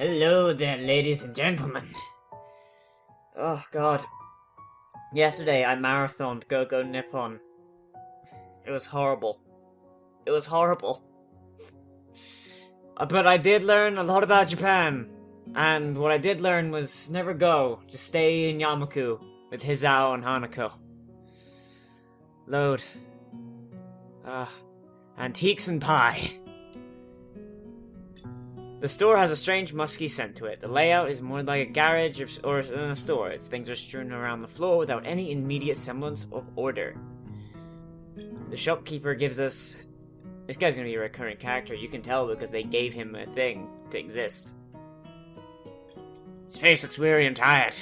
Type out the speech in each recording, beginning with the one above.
Hello there, ladies and gentlemen. Oh, God. Yesterday, I marathoned Go-Go Nippon. It was horrible. It was horrible. But I did learn a lot about Japan. And what I did learn was never go. Just stay in Yamaku with Hisao and Hanako. Load. Antiques and pie. The store has a strange musky scent to it. The layout is more like a garage or a store. Its things are strewn around the floor without any immediate semblance of order. The shopkeeper gives us... This guy's gonna be a recurring character, you can tell because they gave him a thing to exist. His face looks weary and tired,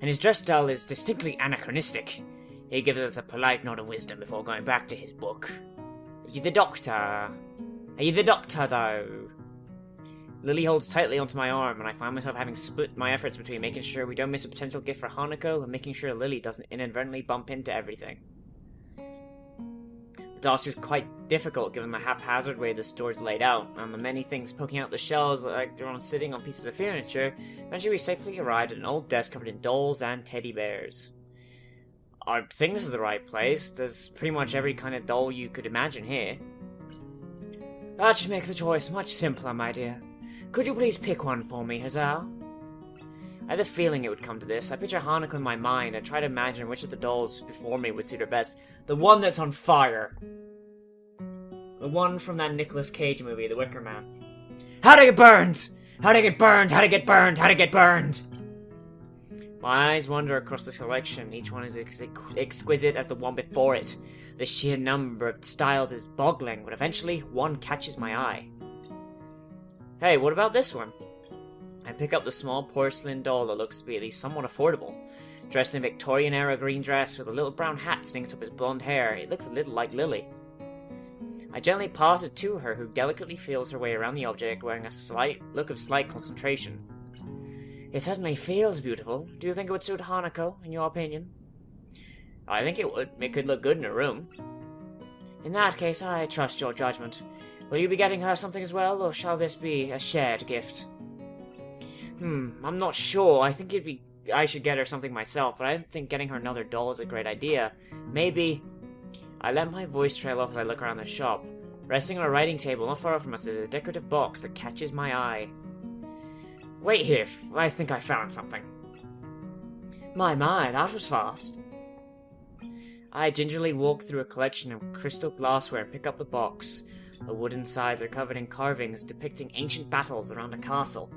and his dress style is distinctly anachronistic. He gives us a polite nod of wisdom before going back to his book. Are you the doctor? Are you the doctor, though? Lily holds tightly onto my arm, and I find myself having split my efforts between making sure we don't miss a potential gift for Hanako and making sure Lily doesn't inadvertently bump into everything. The task is quite difficult given the haphazard way the store is laid out, and the many things poking out the shelves like they're sitting on pieces of furniture. Eventually we safely arrived at an old desk covered in dolls and teddy bears. I think this is the right place. There's pretty much every kind of doll you could imagine here. That should make the choice much simpler, my dear. Could you please pick one for me, Hisao? I had a feeling it would come to this. I picture Hanako in my mind and try to imagine which of the dolls before me would suit her best. The one that's on fire. The one from that Nicolas Cage movie, The Wicker Man. How'd I get burned? How'd I get burned? How'd I get burned? How'd I get burned? My eyes wander across this collection. Each one is exquisite as the one before it. The sheer number of styles is boggling, but eventually one catches my eye. Hey, what about this one? I pick up the small porcelain doll that looks to be at least somewhat affordable. Dressed in a Victorian-era green dress with a little brown hat sticking atop his blonde hair, it looks a little like Lily. I gently pass it to her, who delicately feels her way around the object, wearing a slight look of slight concentration. It certainly feels beautiful. Do you think it would suit Hanako, in your opinion? I think it would. It could look good in a room. In that case, I trust your judgment. Will you be getting her something as well, or shall this be a shared gift? I'm not sure. I think I should get her something myself, but I don't think getting her another doll is a great idea. Maybe... I let my voice trail off as I look around the shop. Resting on a writing table not far from us is a decorative box that catches my eye. Wait here, I think I found something. My, that was fast. I gingerly walk through a collection of crystal glassware and pick up the box. The wooden sides are covered in carvings depicting ancient battles around a castle.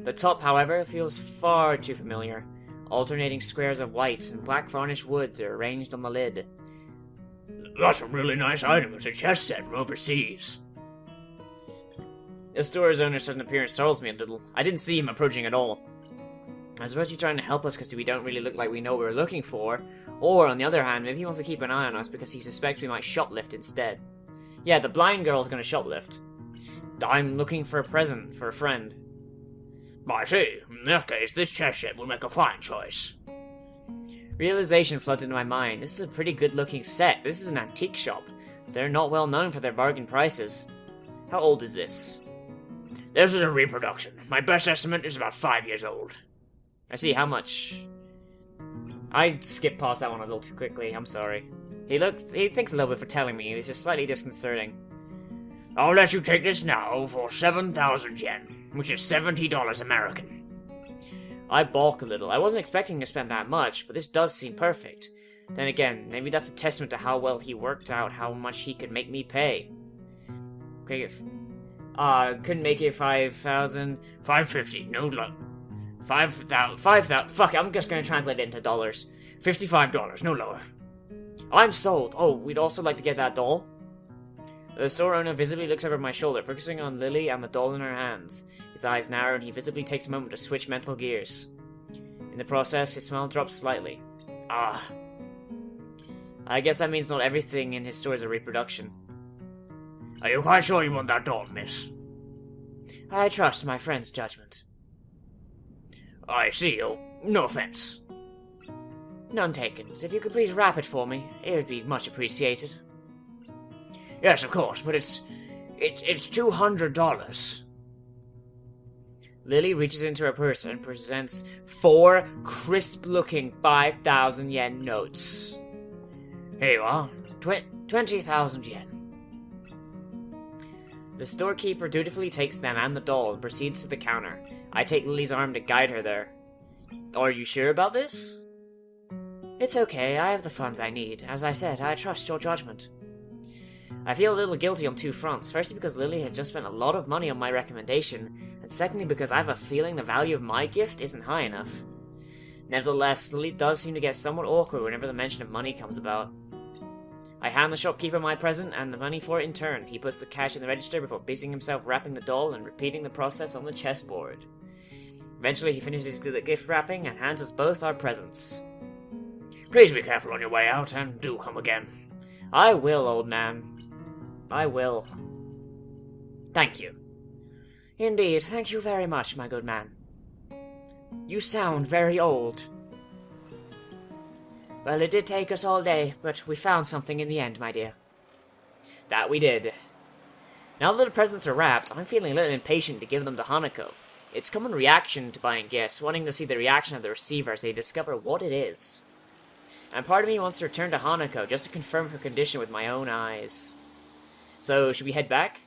The top, however, feels far too familiar. Alternating squares of whites and black varnished woods are arranged on the lid. That's a really nice item. It's a chess set from overseas. The store's owner's sudden appearance startles me a little. I didn't see him approaching at all. I suppose he's trying to help us because we don't really look like we know what we're looking for. Or, on the other hand, maybe he wants to keep an eye on us because he suspects we might shoplift instead. Yeah, the blind girl's gonna shoplift. I'm looking for a present for a friend. I see. In that case, this chess set will make a fine choice. Realization floods into my mind. This is a pretty good-looking set. This is an antique shop. They're not well known for their bargain prices. How old is this? This is a reproduction. My best estimate is about 5 years old. I see. How much? I skipped past that one a little too quickly. I'm sorry. He thinks a little bit for telling me. It's just slightly disconcerting. I'll let you take this now for 7,000 yen, which is $70 American. I balk a little. I wasn't expecting to spend that much, but this does seem perfect. Then again, maybe that's a testament to how well he worked out how much he could make me pay. Okay, couldn't make it 5,000... 550, no luck. 5,000, fuck it, I'm just gonna translate it into dollars. $55, no lower. I'm sold. Oh, we'd also like to get that doll. The store owner visibly looks over my shoulder, focusing on Lily and the doll in her hands. His eyes narrow and he visibly takes a moment to switch mental gears. In the process, his smile drops slightly. I guess that means not everything in his store is a reproduction. Are you quite sure you want that doll, miss? I trust my friend's judgment. I see. Oh, no offense. None taken. If you could please wrap it for me, it would be much appreciated. Yes, of course, but it's $200. Lily reaches into her purse and presents 4 crisp-looking 5,000 yen notes. Here you are, 20,000 yen. The storekeeper dutifully takes them and the doll and proceeds to the counter. I take Lily's arm to guide her there. Are you sure about this? It's okay, I have the funds I need. As I said, I trust your judgment. I feel a little guilty on 2 fronts. Firstly, because Lily has just spent a lot of money on my recommendation, and secondly, because I have a feeling the value of my gift isn't high enough. Nevertheless, Lily does seem to get somewhat awkward whenever the mention of money comes about. I hand the shopkeeper my present and the money for it in turn. He puts the cash in the register before busying himself wrapping the doll and repeating the process on the chessboard. Eventually, he finishes the gift wrapping and hands us both our presents. Please be careful on your way out, and do come again. I will, old man. I will. Thank you. Indeed, thank you very much, my good man. You sound very old. Well, it did take us all day, but we found something in the end, my dear. That we did. Now that the presents are wrapped, I'm feeling a little impatient to give them to Hanako. It's common reaction to buying gifts, wanting to see the reaction of the receiver as they discover what it is. And part of me wants to return to Hanako just to confirm her condition with my own eyes. So, should we head back?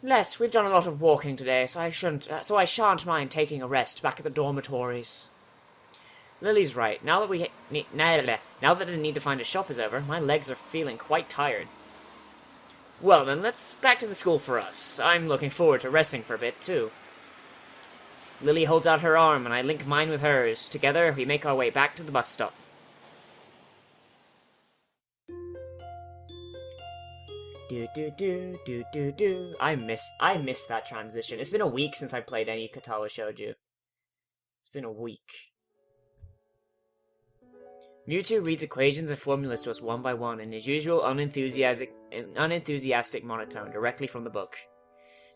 Yes, we've done a lot of walking today, so I shan't mind taking a rest back at the dormitories. Lily's right. Now that the need to find a shop is over, my legs are feeling quite tired. Well then, let's back to the school for us. I'm looking forward to resting for a bit, too. Lily holds out her arm, and I link mine with hers. Together, we make our way back to the bus stop. Do. I missed that transition. It's been a week since I played any Katawa Shoujo. It's been a week. Mewtwo reads equations and formulas to us one by one in his usual unenthusiastic monotone directly from the book.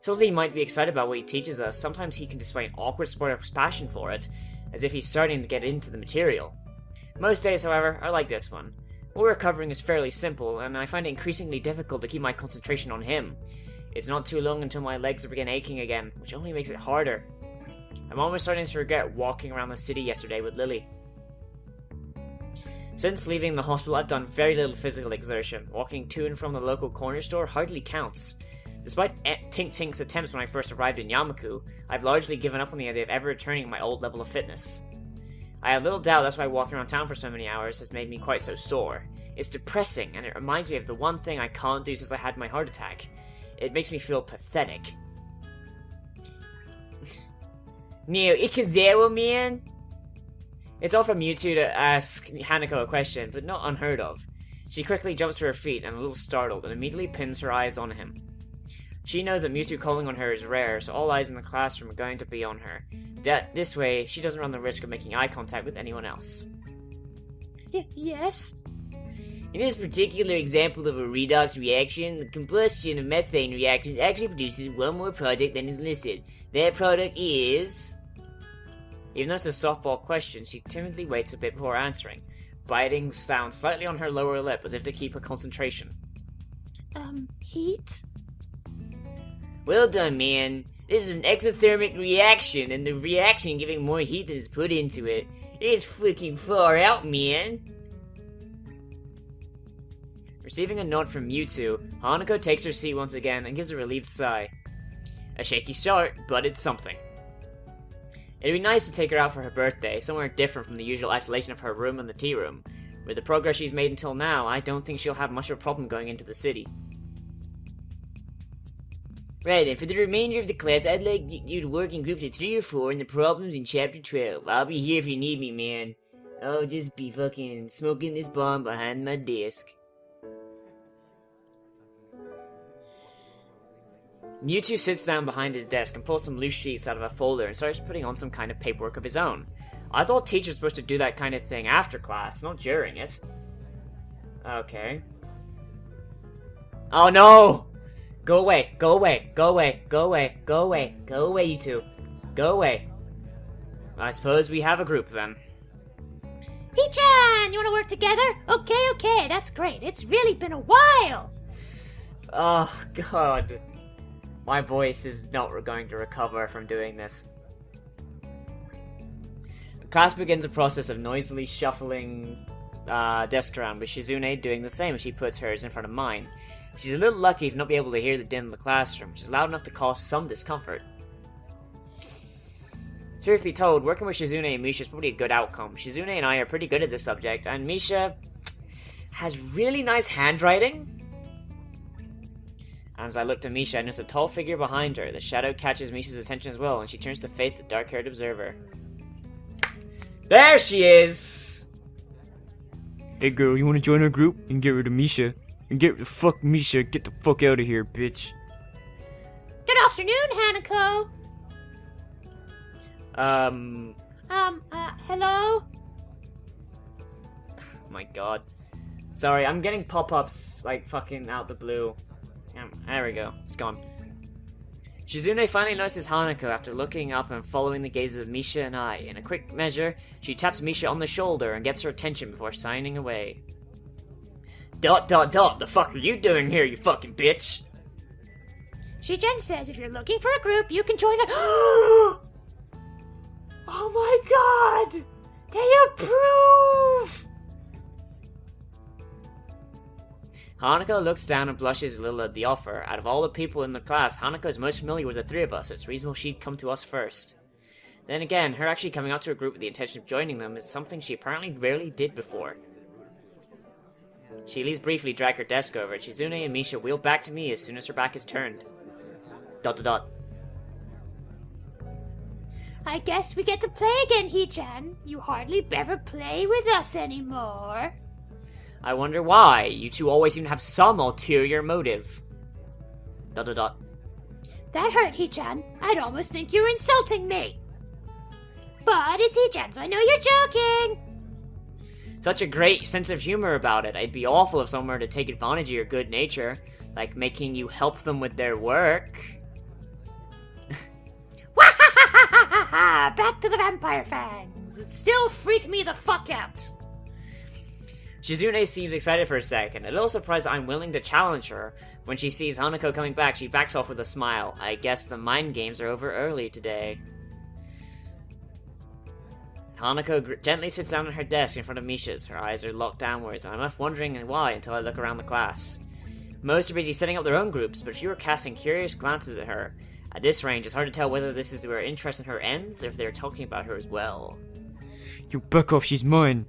So he might be excited about what he teaches us, sometimes he can display an awkward sort of passion for it, as if he's starting to get into the material. Most days, however, are like this one. What we're covering is fairly simple, and I find it increasingly difficult to keep my concentration on him. It's not too long until my legs begin aching again, which only makes it harder. I'm almost starting to regret walking around the city yesterday with Lily. Since leaving the hospital, I've done very little physical exertion. Walking to and from the local corner store hardly counts. Despite Tink Tink's attempts when I first arrived in Yamaku, I've largely given up on the idea of ever returning to my old level of fitness. I have little doubt that's why walking around town for so many hours has made me quite so sore. It's depressing, and it reminds me of the one thing I can't do since I had my heart attack. It makes me feel pathetic. Neo, Ikazawa, man? It's all for Mewtwo to ask Hanako a question, but not unheard of. She quickly jumps to her feet and a little startled, and immediately pins her eyes on him. She knows that Mewtwo calling on her is rare, so all eyes in the classroom are going to be on her. This way, she doesn't run the risk of making eye contact with anyone else. Yes? In this particular example of a redox reaction, the combustion of methane reactions actually produces one more product than is listed. That product is... Even though it's a softball question, she timidly waits a bit before answering, biting down slightly on her lower lip as if to keep her concentration. Heat? Well done, man. This is an exothermic reaction, and the reaction giving more heat than is put into it. It's freaking far out, man. Receiving a nod from Mewtwo, Hanako takes her seat once again and gives a relieved sigh. A shaky start, but it's something. It'd be nice to take her out for her birthday, somewhere different from the usual isolation of her room and the tea room. With the progress she's made until now, I don't think she'll have much of a problem going into the city. Right then, for the remainder of the class, I'd like you to work in groups of 3 or 4 in the problems in Chapter 12. I'll be here if you need me, man. I'll just be fucking smoking this bomb behind my desk. Mewtwo sits down behind his desk and pulls some loose sheets out of a folder and starts putting on some kind of paperwork of his own. I thought teachers were supposed to do that kind of thing after class, not during it. Okay. Oh no! Go away, go away, go away, go away, go away, go away, you two. Go away. I suppose we have a group then. Pichan, you want to work together? Okay, that's great. It's really been a while. Oh, God. My voice is not going to recover from doing this. The class begins a process of noisily shuffling desk around, with Shizune doing the same as she puts hers in front of mine. She's a little lucky to not be able to hear the din of the classroom, which is loud enough to cause some discomfort. Truth be told, working with Shizune and Misha is probably a good outcome. Shizune and I are pretty good at this subject, and Misha has really nice handwriting. As I look to Misha, I notice a tall figure behind her. The shadow catches Misha's attention as well, and she turns to face the dark-haired observer. There she is! Hey girl, you wanna join our group and get rid of Misha? And get the fuck Misha, get the fuck out of here, bitch. Good afternoon, Hanako. Hello? My god. Sorry, I'm getting pop-ups, like, fucking out the blue. There we go. It's gone. Shizune finally notices Hanako after looking up and following the gazes of Misha and I. In a quick measure, she taps Misha on the shoulder and gets her attention before signing away. ... The fuck are you doing here, you fucking bitch? Shijen says if you're looking for a group, you can join a... Oh my god! They approve! Hanako looks down and blushes a little at the offer. Out of all the people in the class, Hanako is most familiar with the three of us. It's reasonable she'd come to us first. Then again, her actually coming out to a group with the intention of joining them is something she apparently rarely did before. She at least briefly dragged her desk over. Shizune and Misha wheel back to me as soon as her back is turned. ... I guess we get to play again, Hee-chan. You hardly ever play with us anymore. I wonder why. You two always seem to have some ulterior motive. ... That hurt, Hee-chan. I'd almost think you were insulting me. But it's Hee-chan, so I know you're joking. Such a great sense of humor about it. It'd be awful if someone were to take advantage of your good nature, like making you help them with their work. Back to the vampire fangs. It still freaked me the fuck out. Shizune seems excited for a second, a little surprised I'm willing to challenge her. When she sees Hanako coming back, she backs off with a smile. I guess the mind games are over early today. Hanako gently sits down at her desk in front of Misha's. Her eyes are locked downwards, and I'm left wondering why until I look around the class. Most are busy setting up their own groups, but few are casting curious glances at her. At this range, it's hard to tell whether this is where interest in her ends, or if they're talking about her as well. You back off, she's mine.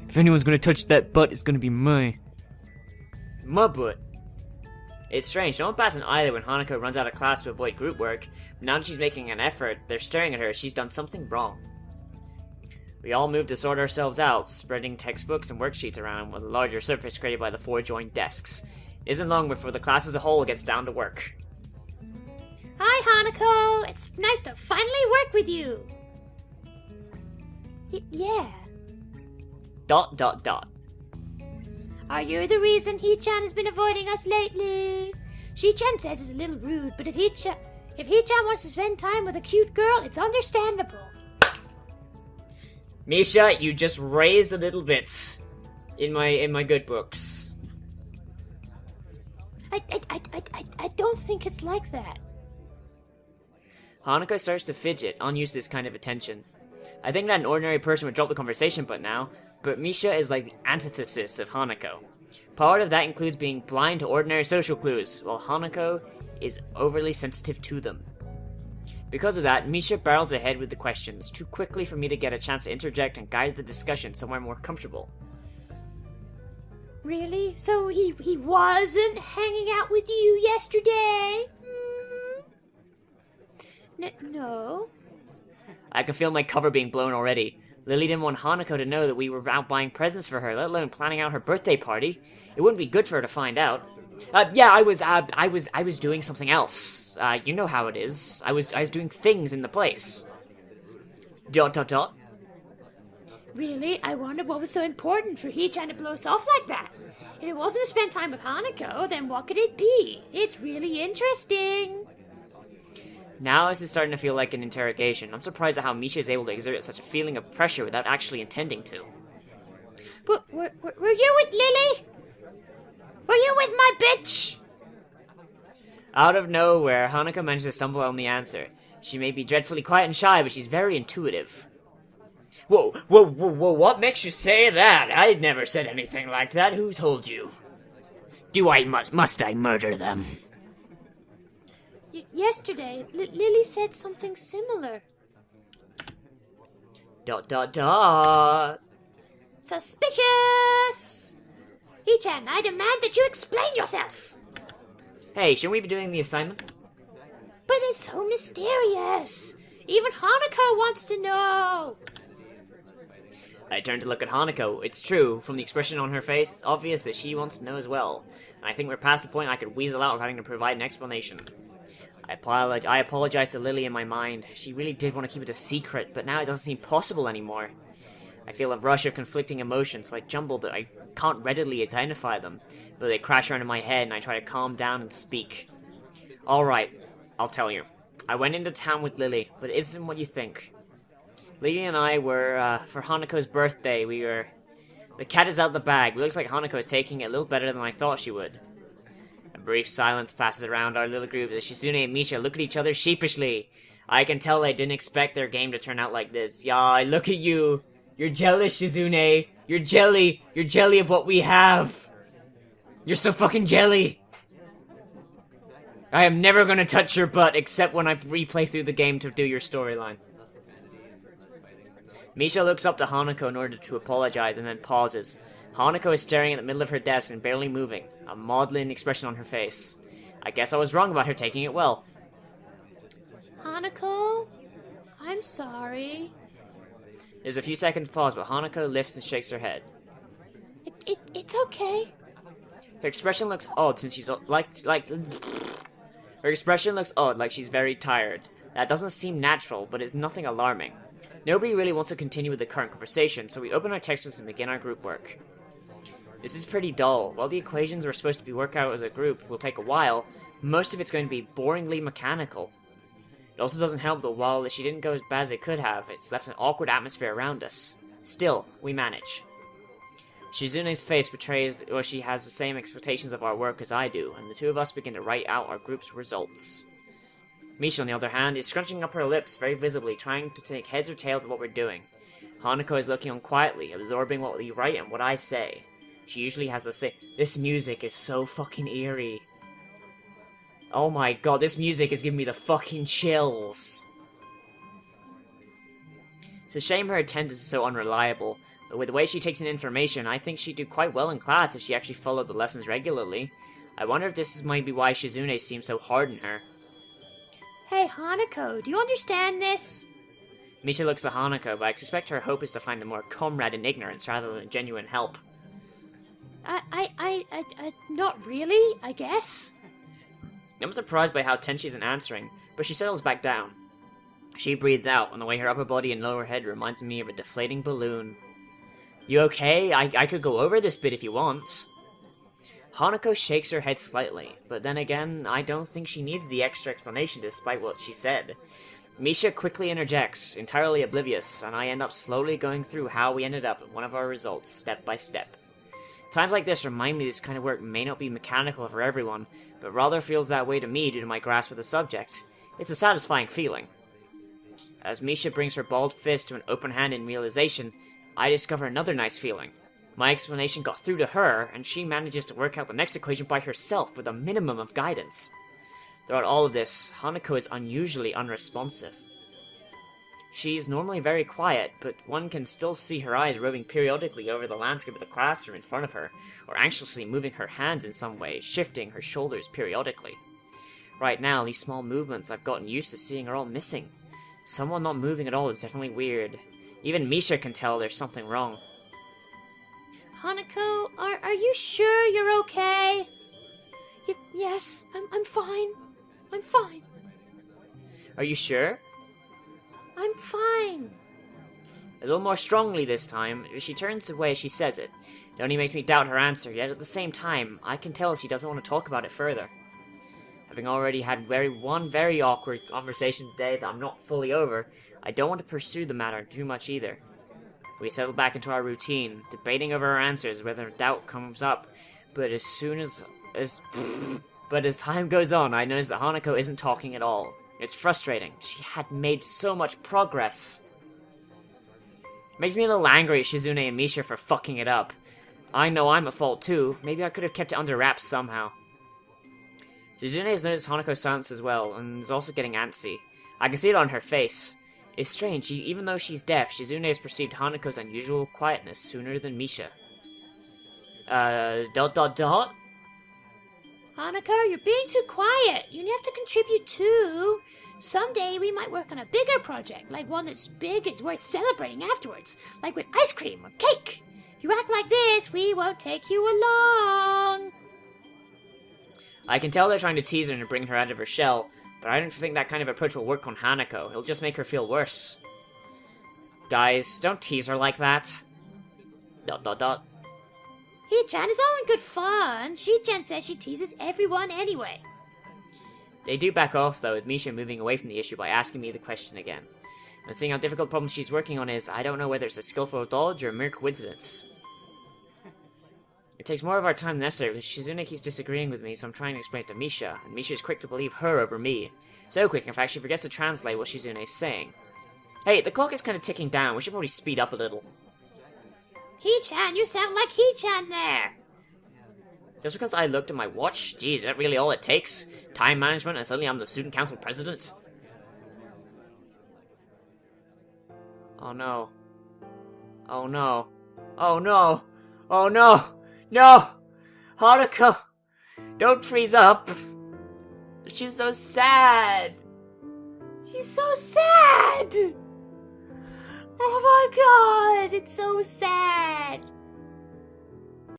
If anyone's gonna touch that butt, it's gonna be mine. My butt. It's strange, no one bats an eyelid when Hanako runs out of class to avoid group work, but now that she's making an effort, they're staring at her as she's done something wrong. We all move to sort ourselves out, spreading textbooks and worksheets around with a larger surface created by the four joined desks. It isn't long before the class as a whole gets down to work. Hi, Hanako. It's nice to finally work with you. Yeah. ... Are you the reason Hee-chan has been avoiding us lately? Shi-chan says it's a little rude, but if Hee-chan wants to spend time with a cute girl, it's understandable. Misha, you just raised a little bit in my good books. I don't think it's like that. Hanako starts to fidget, unused to this kind of attention. I think that an ordinary person would drop the conversation but Misha is like the antithesis of Hanako. Part of that includes being blind to ordinary social clues, while Hanako is overly sensitive to them. Because of that, Misha barrels ahead with the questions, too quickly for me to get a chance to interject and guide the discussion somewhere more comfortable. Really? So he wasn't hanging out with you yesterday? No. I can feel my cover being blown already. Lily didn't want Hanako to know that we were out buying presents for her, let alone planning out her birthday party. It wouldn't be good for her to find out. I was doing something else. You know how it is. I was doing things in the place. ... Really? I wondered what was so important for Hee-chan to blow us off like that. If it wasn't to spend time with Hanako, then what could it be? It's really interesting. Now this is starting to feel like an interrogation. I'm surprised at how Misha is able to exert such a feeling of pressure without actually intending to. But were you with Lily? Were you with my bitch? Out of nowhere, Hanako manages to stumble on the answer. She may be dreadfully quiet and shy, but she's very intuitive. Whoa, what makes you say that? I never said anything like that. Who told you? Must I murder them? Yesterday, Lily said something similar. ... Suspicious! Hichan, I demand that you explain yourself! Hey, shouldn't we be doing the assignment? But it's so mysterious! Even Hanako wants to know! I turned to look at Hanako. It's true, from the expression on her face, it's obvious that she wants to know as well. And I think we're past the point I could weasel out of having to provide an explanation. I apologize to Lily in my mind. She really did want to keep it a secret, but now it doesn't seem possible anymore. I feel a rush of conflicting emotions, so I jumbled it. I can't readily identify them, but they crash around in my head and I try to calm down and speak. Alright, I'll tell you. I went into town with Lily, but it isn't what you think. Lily and I were, for Hanako's birthday, the cat is out of the bag. It looks like Hanako is taking it a little better than I thought she would. A brief silence passes around our little group as Shizune and Misha look at each other sheepishly. I can tell they didn't expect their game to turn out like this. Yeah, look at you. You're jealous, Shizune. You're jelly. You're jelly of what we have. You're so fucking jelly. I am never gonna touch your butt except when I replay through the game to do your storyline. Misha looks up to Hanako in order to apologize and then pauses. Hanako is staring at the middle of her desk and barely moving, a maudlin expression on her face. I guess I was wrong about her taking it well. Hanako, I'm sorry. There's a few seconds pause, but Hanako lifts and shakes her head. It's okay. Her expression looks odd since she's Her expression looks odd, like she's very tired. That doesn't seem natural, but it's nothing alarming. Nobody really wants to continue with the current conversation, so we open our textbooks and begin our group work. This is pretty dull. While the equations we're supposed to be worked out as a group will take a while, most of it's going to be boringly mechanical. It also doesn't help that while she didn't go as bad as it could have, it's left an awkward atmosphere around us. Still, we manage. Shizune's face betrays that she has the same expectations of our work as I do, and the two of us begin to write out our group's results. Misha, on the other hand, is scrunching up her lips very visibly, trying to take heads or tails of what we're doing. Hanako is looking on quietly, absorbing what we write and what I say. She usually has to say, "This music is so fucking eerie." Oh my god, this music is giving me the fucking chills. It's a shame her attendance is so unreliable, but with the way she takes in information, I think she'd do quite well in class if she actually followed the lessons regularly. I wonder if this might be why Shizune seems so hard on her. Hey, Hanako, do you understand this? Misha looks at Hanako, but I suspect her hope is to find a more comrade in ignorance rather than genuine help. Not really, I guess. I'm surprised by how tense she isn't answering, but she settles back down. She breathes out, and the way her upper body and lower head reminds me of a deflating balloon. You okay? I could go over this bit if you want. Hanako shakes her head slightly, but then again, I don't think she needs the extra explanation despite what she said. Misha quickly interjects, entirely oblivious, and I end up slowly going through how we ended up at one of our results, step by step. Times like this remind me this kind of work may not be mechanical for everyone, but rather feels that way to me due to my grasp of the subject. It's a satisfying feeling. As Misha brings her balled fist to an open hand in realization, I discover another nice feeling. My explanation got through to her, and she manages to work out the next equation by herself with a minimum of guidance. Throughout all of this, Hanako is unusually unresponsive. She's normally very quiet, but one can still see her eyes roving periodically over the landscape of the classroom in front of her, or anxiously moving her hands in some way, shifting her shoulders periodically. Right now, these small movements I've gotten used to seeing are all missing. Someone not moving at all is definitely weird. Even Misha can tell there's something wrong. Hanako, are you sure you're okay? Yes, I'm fine. I'm fine. Are you sure? I'm fine. A little more strongly this time. She turns away as she says it. It only makes me doubt her answer, yet at the same time, I can tell she doesn't want to talk about it further. Having already had one very awkward conversation today that I'm not fully over, I don't want to pursue the matter too much either. We settle back into our routine, debating over our answers whether doubt comes up, but as soon as But as time goes on, I notice that Hanako isn't talking at all. It's frustrating. She had made so much progress. Makes me a little angry at Shizune and Misha for fucking it up. I know I'm at fault too. Maybe I could have kept it under wraps somehow. Shizune has noticed Hanako's silence as well, and is also getting antsy. I can see it on her face. It's strange, even though she's deaf, Shizune has perceived Hanako's unusual quietness sooner than Misha. Dot? Hanako, you're being too quiet. You have to contribute too. Someday we might work on a bigger project, like one that's big it's worth celebrating afterwards, like with ice cream or cake. You act like this, we won't take you along. I can tell they're trying to tease her and bring her out of her shell, but I don't think that kind of approach will work on Hanako. It'll just make her feel worse. Guys, don't tease her like that. Dot. Hee-chan is all in good fun. Shi-chan says she teases everyone anyway. They do back off, though, with Misha moving away from the issue by asking me the question again. And seeing how difficult problem she's working on is, I don't know whether it's a skillful dodge or a mere coincidence. It takes more of our time than necessary, because Shizune keeps disagreeing with me, so I'm trying to explain it to Misha, and Misha is quick to believe her over me. So quick, in fact, she forgets to translate what Shizune is saying. Hey, the clock is kind of ticking down. We should probably speed up a little. Hee-chan, you sound like Hee-chan there. Just because I looked at my watch? Geez, is that really all it takes? Time management and suddenly I'm the student council president? Oh no. Oh no. Oh no. Oh no. No! Hanako! Don't freeze up! She's so sad! She's so sad! Oh my god, it's so sad.